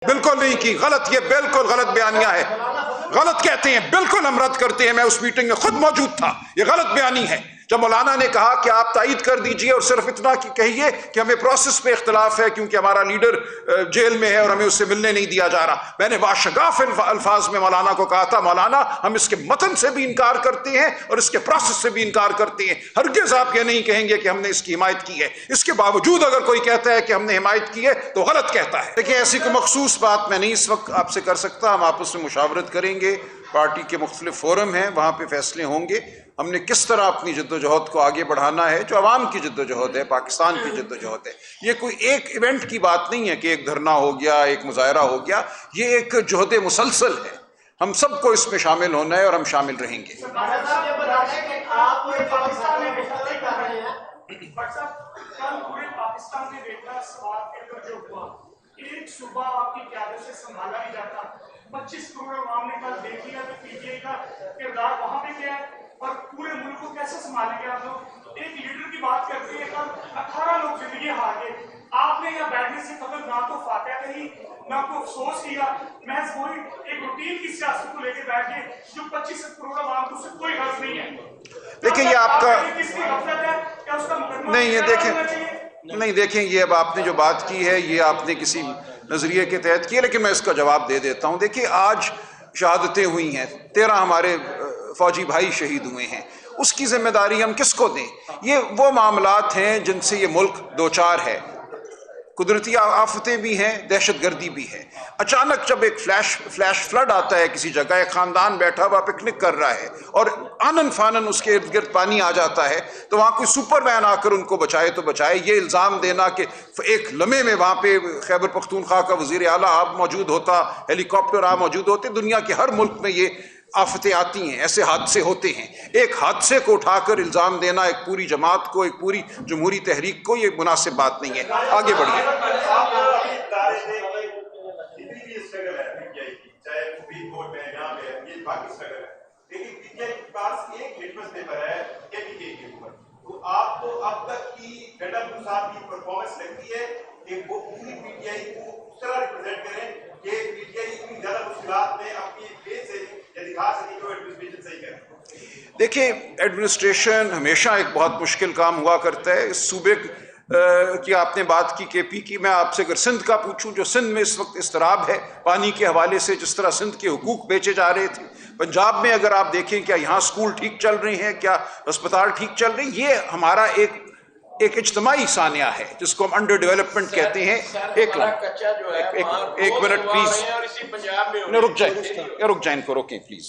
بالکل نہیں کی، غلط، یہ بالکل غلط بیانیہ ہے، غلط کہتے ہیں، بالکل ہم رد کرتے ہیں۔ میں اس میٹنگ میں خود موجود تھا، یہ غلط بیانی ہے۔ جب مولانا نے کہا کہ آپ تائید کر دیجئے اور صرف اتنا کہیے کہ ہمیں پروسیس پہ اختلاف ہے کیونکہ ہمارا لیڈر جیل میں ہے اور ہمیں اس سے ملنے نہیں دیا جا رہا، میں نے باشگاف الفاظ میں مولانا کو کہا تھا، مولانا ہم اس کے متن سے بھی انکار کرتے ہیں اور اس کے پروسیس سے بھی انکار کرتے ہیں، ہرگز آپ یہ نہیں کہیں گے کہ ہم نے اس کی حمایت کی ہے۔ اس کے باوجود اگر کوئی کہتا ہے کہ ہم نے حمایت کی ہے تو غلط کہتا ہے۔ دیکھیں، ایسی کوئی مخصوص بات میں نہیں اس وقت آپ سے کر سکتا، ہم آپس میں مشاورت کریں گے، پارٹی کے مختلف فورم ہیں، وہاں پہ فیصلے ہوں گے ہم نے کس طرح اپنی جدوجہد کو آگے بڑھانا ہے، جو عوام کی جدوجہد ہے، پاکستان کی جدوجہد ہے۔ یہ کوئی ایک ایونٹ کی بات نہیں ہے کہ ایک دھرنا ہو گیا، ایک مظاہرہ ہو گیا، یہ ایک جہد مسلسل ہے، ہم سب کو اس میں شامل ہونا ہے اور ہم شامل رہیں گے۔ ایک صوبہ آپ کی قیادت سے سنبھالا نہیں جاتا، 25 کروڑ عوام نے کل دیکھ لیا کہ پی ٹی آئی کا کردار وہاں پہ کیا ہے اور پورے ملک کو کیسے سنبھالیں گے آپ لوگ؟ ایک لیڈر کی بات کرتے ہیں، کل 18 لوگ زندگی ہار گئے، آپ نے یہاں بیٹھنے سے قبل نہ تو فاتحہ کہی نہ کو افسوس کیا، محض وہی ایک روٹین کی سیاست کو لے کے بیٹھ گئے جو 25 کروڑ عوام کو اس سے کوئی غرض نہیں ہے۔ دیکھیں یہ آپ کا کس کی غفلت ہے کیا اس کا مقدمہ نہیں، یہ دیکھیں یہ اب آپ نے جو بات کی ہے یہ آپ نے کسی نظریے کے تحت کی ہے، لیکن میں اس کا جواب دے دیتا ہوں۔ دیکھیں آج شہادتیں ہوئی ہیں، 13 ہمارے فوجی بھائی شہید ہوئے ہیں، اس کی ذمہ داری ہم کس کو دیں؟ یہ وہ معاملات ہیں جن سے یہ ملک دوچار ہے، قدرتی آفتیں بھی ہیں، دہشت گردی بھی ہے۔ اچانک جب ایک فلیش فلڈ آتا ہے کسی جگہ، ایک خاندان بیٹھا ہوا پکنک کر رہا ہے اور آنن فانن اس کے ارد گرد پانی آ جاتا ہے تو وہاں کوئی سپر مین آ کر ان کو بچائے تو بچائے۔ یہ الزام دینا کہ ایک لمحے میں وہاں پہ خیبر پختونخوا کا وزیر اعلیٰ آپ موجود ہوتا، ہیلی کاپٹر آپ موجود ہوتے، دنیا کے ہر ملک میں یہ آفتیں آتی ہیں، ایسے حادثے ہوتے ہیں۔ ایک حادثے کو اٹھا کر الزام دینا ایک پوری جماعت کو، ایک پوری جمہوری تحریک کو، یہ مناسب بات نہیں ہے۔ آگے بڑھیے۔ آپ کو اب تک کی گڈر صاحب کی پرفارمنس لگتی ہے کہ وہ پوری پی ٹی آئی کو اس طرح ریپرزینٹ کریں کہ پی ٹی آئی اتنی زیادہ مشکلات میں اپنی فیس سے یہ دکھا سکے کہ وہ ایڈمنسٹریشن صحیح کرے؟ دیکھیں ایڈمنسٹریشن ہمیشہ ایک بہت مشکل کام ہوا کرتا ہے۔ اس صوبے کی آپ نے بات کی کے پی کی، میں آپ سے اگر سندھ کا پوچھوں، جو سندھ میں اس وقت اضطراب ہے پانی کے حوالے سے، جس طرح سندھ کے حقوق بیچے جا رہے تھے، پنجاب میں اگر آپ دیکھیں کیا یہاں اسکول ٹھیک چل رہے ہیں، کیا ہسپتال ٹھیک چل رہے ہیں، یہ ہمارا ایک اجتماعی سانیہ ہے جس کو ہم انڈر ڈیولپمنٹ کہتے ہیں۔ ایک منٹ پلیز، رک جائیں کو روکیں پلیز۔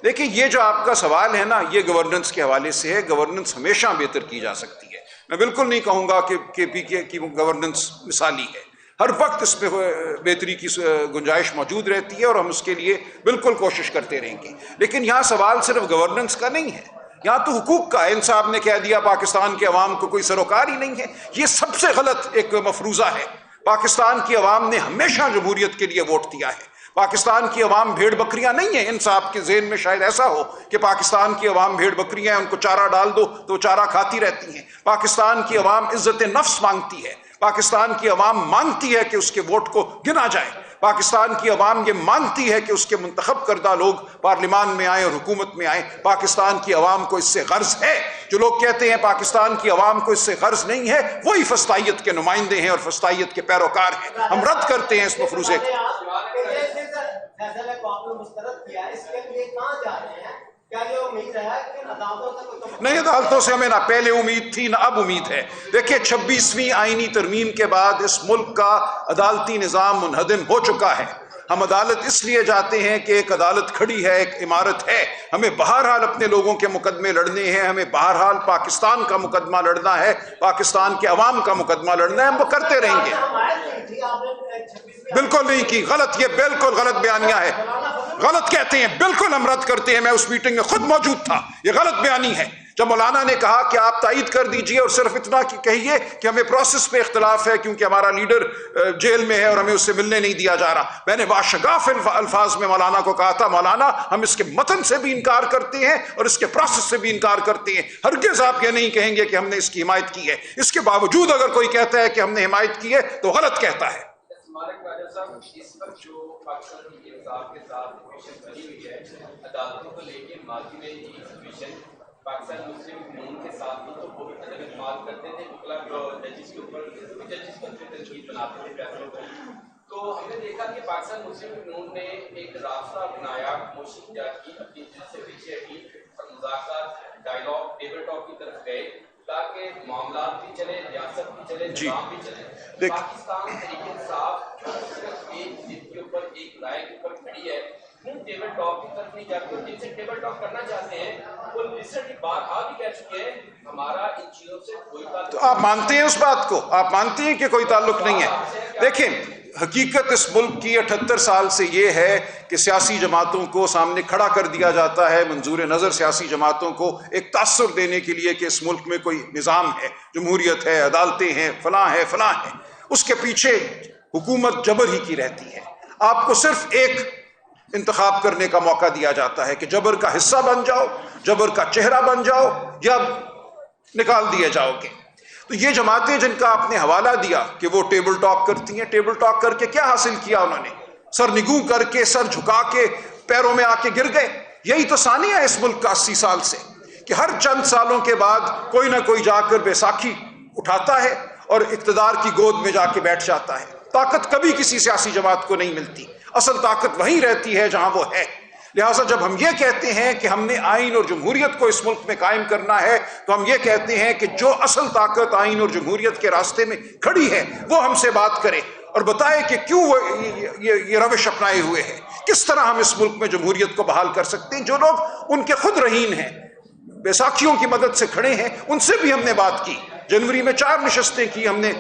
دیکھیں یہ جو آپ کا سوال ہے نا، یہ گورننس کے حوالے سے ہے۔ گورننس ہمیشہ بہتر کی جا سکتی ہے، میں بالکل نہیں کہوں گا کہ پی کے کی گورننس مثالی ہے، ہر وقت اس پہ بہتری کی گنجائش موجود رہتی ہے اور ہم اس کے لیے بالکل کوشش کرتے رہیں گے۔ لیکن یہاں سوال صرف گورننس کا نہیں ہے، یہاں تو حقوق کا ہے۔ ان صاحب نے کہہ دیا پاکستان کے عوام کو کوئی سروکار ہی نہیں ہے، یہ سب سے غلط ایک مفروضہ ہے۔ پاکستان کی عوام نے ہمیشہ جمہوریت کے لیے ووٹ دیا ہے۔ پاکستان کی عوام بھیڑ بکریاں نہیں ہیں۔ ان صاحب کے ذہن میں شاید ایسا ہو کہ پاکستان کی عوام بھیڑ بکریاں ہیں، ان کو چارہ ڈال دو تو چارہ کھاتی رہتی ہیں۔ پاکستان کی عوام عزت نفس مانگتی ہے، پاکستان کی عوام مانگتی ہے کہ اس کے ووٹ کو گنا جائے، پاکستان کی عوام یہ مانگتی ہے کہ اس کے منتخب کردہ لوگ پارلیمان میں آئیں اور حکومت میں آئیں۔ پاکستان کی عوام کو اس سے غرض ہے۔ جو لوگ کہتے ہیں پاکستان کی عوام کو اس سے غرض نہیں ہے، وہی فسطائیت کے نمائندے ہیں اور فسطائیت کے پیروکار ہیں۔ ہم رد کرتے ہیں اس مفروضے کو۔ نہیں، عدالتوں سے ہمیں نہ پہلے امید تھی نہ اب امید ہے۔ دیکھیں 26ویں آئینی ترمیم کے بعد اس ملک کا عدالتی نظام منہدم ہو چکا ہے۔ ہم عدالت اس لیے جاتے ہیں کہ ایک عدالت کھڑی ہے، ایک عمارت ہے، ہمیں بہرحال اپنے لوگوں کے مقدمے لڑنے ہیں، ہمیں بہرحال پاکستان کا مقدمہ لڑنا ہے، پاکستان کے عوام کا مقدمہ لڑنا ہے، ہم وہ کرتے رہیں گے۔ بالکل نہیں کی، غلط، یہ بالکل غلط بیانیہ ہے، غلط کہتے ہیں، بالکل ہم رد کرتے ہیں۔ میں اس میٹنگ میں خود موجود تھا، یہ غلط بیانی ہے۔ جب مولانا نے کہا کہ آپ تائید کر دیجئے اور صرف اتنا کہیے کہ ہمیں پروسیس پہ اختلاف ہے کیونکہ ہمارا لیڈر جیل میں ہے اور ہمیں اس سے ملنے نہیں دیا جا رہا، میں نے باشگاف الفاظ میں مولانا کو کہا تھا، مولانا ہم اس کے متن سے بھی انکار کرتے ہیں اور اس کے پروسیس سے بھی انکار کرتے ہیں، ہرگز آپ یہ نہیں کہیں گے کہ ہم نے اس کی حمایت کی ہے۔ اس کے باوجود اگر کوئی کہتا ہے کہ ہم نے حمایت کی ہے تو غلط کہتا ہے۔ صاحب اس وقت جو پاکستان کی انصاف کے ساتھ کمیشن بنی ہوئی ہے عدالتوں کو لے کے ماضی میں یہ کمیشن پاکستان مسلم قانون کے ساتھ تو وہ الگ اعتماد کرتے تھے وکلا ججز کے اوپر ججز پر تنقید بناتے تھے فیصلوں کو. تو ہم نے دیکھا کہ پاکستان مسلم قانون نے ایک راستہ اپنایا موشی ایجاد کی اپنی جلد سے پیچھے ہٹی اور مذاکرات ڈائلاگ ٹیبل ٹاک کی طرف گئے تاکہ معاملات بھی چلے ریاست بھی چلے نظام بھی چلے. پاکستان تحریک انصاف جو صرف ایک ضد کے اوپر ایک رائے کے اوپر کھڑی ہے وہ ٹیبل ٹاک کی طرف نہیں جاتے. جن سے ٹیبل ٹاک کرنا چاہتے ہیں وہ ریسنٹلی بات آپ بھی کہہ چکے ہیں ہمارا ان چیزوں سے کوئی تعلق. تو آپ مانتے ہیں اس بات کو؟ آپ مانتے ہیں کہ کوئی تعلق نہیں ہے؟ دیکھیں حقیقت اس ملک کی 78 سال سے یہ ہے کہ سیاسی جماعتوں کو سامنے کھڑا کر دیا جاتا ہے، منظور نظر سیاسی جماعتوں کو ایک تاثر دینے کے لیے کہ اس ملک میں کوئی نظام ہے، جمہوریت ہے، عدالتیں ہیں، فلاں ہے فلاں ہے. اس کے پیچھے حکومت جبر ہی کی رہتی ہے. آپ کو صرف ایک انتخاب کرنے کا موقع دیا جاتا ہے کہ جبر کا حصہ بن جاؤ، جبر کا چہرہ بن جاؤ یا نکال دیے جاؤ گے. تو یہ جماعتیں جن کا آپ نے حوالہ دیا کہ وہ ٹیبل ٹاک کرتی ہیں، ٹیبل ٹاک کر کے کیا حاصل کیا انہوں نے؟ سر نگوں کر کے، سر جھکا کے، پیروں میں آ کے گر گئے. یہی تو ثانیہ ہے اس ملک کا 80 سال سے کہ ہر چند سالوں کے بعد کوئی نہ کوئی جا کر بیساکھی اٹھاتا ہے اور اقتدار کی گود میں جا کے بیٹھ جاتا ہے. طاقت کبھی کسی سیاسی جماعت کو نہیں ملتی، اصل طاقت وہیں رہتی ہے جہاں وہ ہے. لہٰذا جب ہم یہ کہتے ہیں کہ ہم نے آئین اور جمہوریت کو اس ملک میں قائم کرنا ہے تو ہم یہ کہتے ہیں کہ جو اصل طاقت آئین اور جمہوریت کے راستے میں کھڑی ہے وہ ہم سے بات کرے اور بتائے کہ کیوں وہ یہ روش اپنائے ہوئے ہیں، کس طرح ہم اس ملک میں جمہوریت کو بحال کر سکتے ہیں. جو لوگ ان کے خود رہین ہیں، بیساکھیوں کی مدد سے کھڑے ہیں، ان سے بھی ہم نے بات کی. جنوری میں 4 نشستیں کی ہم نے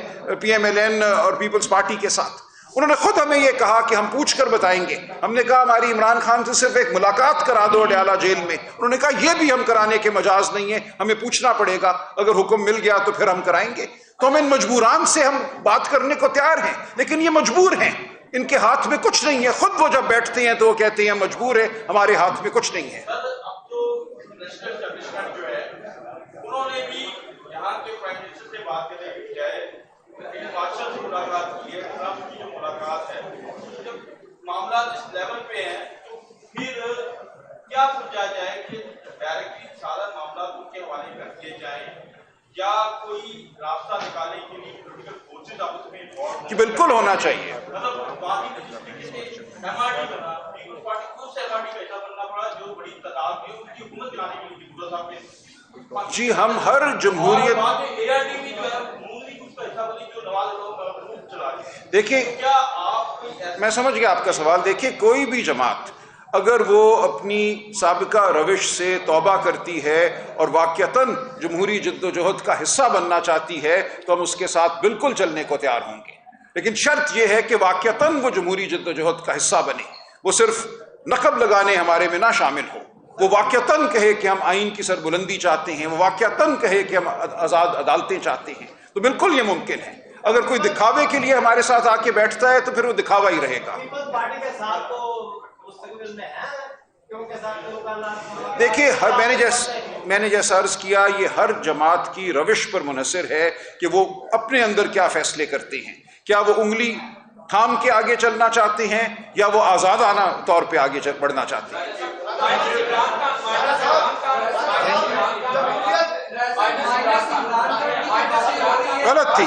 PMLN اور پیپلز پارٹی کے ساتھ. انہوں نے خود ہمیں یہ کہا کہ ہم پوچھ کر بتائیں گے. ہم نے کہا ہماری عمران خان سے صرف ایک ملاقات کرا دو اڈیالہ جیل میں. انہوں نے کہا یہ بھی ہم کرانے کے مجاز نہیں ہے، ہمیں پوچھنا پڑے گا، اگر حکم مل گیا تو پھر ہم کرائیں گے. تو ہم ان مجبوران سے ہم بات کرنے کو تیار ہیں، لیکن یہ مجبور ہیں، ان کے ہاتھ میں کچھ نہیں ہے. خود وہ جب بیٹھتے ہیں تو وہ کہتے ہیں مجبور ہے، ہمارے ہاتھ میں کچھ نہیں ہے. اب تو نیشنل اسٹیبلشمنٹ جو ہے انہوں نے بھی یہاں کے پرائم منسٹر سے بات کرنے کی بجائے بادشاہ سے ملاقات کی ہے. ٹرمپ کی جو ملاقات ہے، جب معاملات اس لیول پہ ہیں تو پھر کیا سوچا جائے کہ ڈائریکٹلی سارا معاملات ان کے حوالے کر دیے جائیں یا کوئی راستہ نکالنے کے لیے پولیٹیکل فورسز آپس میں انوالو؟ بالکل ہونا چاہیے. مطلب باقی جس طریقے سے MRD بنا، پیپلز پارٹی کو اس MRD کا حصہ بننا پڑا جو بڑی تعداد میں ان کی حکومت چلانے کے لیے گزرا صاحب نے. جی ہم ہر جمہوریت ARD بھی جو ہے عمومی اس کا حصہ بنی جو نواز لوگ چلا رہے ہیں. دیکھیں، کیا آپ میں سمجھ گیا آپ کا سوال. دیکھیں کوئی بھی جماعت اگر وہ اپنی سابقہ روش سے توبہ کرتی ہے اور واقعتاً جمہوری جد و جہد کا حصہ بننا چاہتی ہے تو ہم اس کے ساتھ بالکل چلنے کو تیار ہوں گے. لیکن شرط یہ ہے کہ واقعتاً وہ جمہوری جد و جہد کا حصہ بنے، وہ صرف نقب لگانے ہمارے میں نہ شامل ہو. وہ واقعتاً کہے کہ ہم آئین کی سربلندی چاہتے ہیں، وہ واقعتاً کہے کہ ہم آزاد عدالتیں چاہتے ہیں. تو بالکل یہ ممکن ہے. اگر کوئی دکھاوے کے لیے ہمارے ساتھ آ کے بیٹھتا ہے تو پھر وہ دکھاوا ہی رہے گا. دیکھیے میں نے جیسا عرض کیا، یہ ہر جماعت کی روش پر منحصر ہے کہ وہ اپنے اندر کیا فیصلے کرتے ہیں. کیا وہ انگلی تھام کے آگے چلنا چاہتے ہیں یا وہ آزادانہ طور پہ آگے بڑھنا چاہتے ہیں. غلط تھی.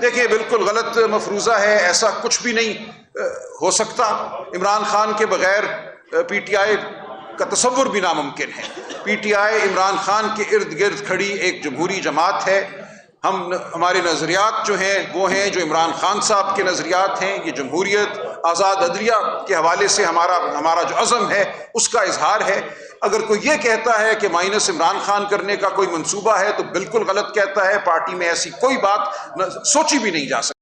دیکھیے بالکل غلط مفروضہ ہے، ایسا کچھ بھی نہیں ہو سکتا. عمران خان کے بغیر PTI کا تصور بھی ناممکن ہے. PTI عمران خان کے ارد گرد کھڑی ایک جمہوری جماعت ہے. ہمارے نظریات جو ہیں وہ ہیں جو عمران خان صاحب کے نظریات ہیں. یہ جمہوریت، آزاد عدلیہ کے حوالے سے ہمارا جو عزم ہے اس کا اظہار ہے. اگر کوئی یہ کہتا ہے کہ مائنس عمران خان کرنے کا کوئی منصوبہ ہے تو بالکل غلط کہتا ہے. پارٹی میں ایسی کوئی بات سوچی بھی نہیں جا سکتی.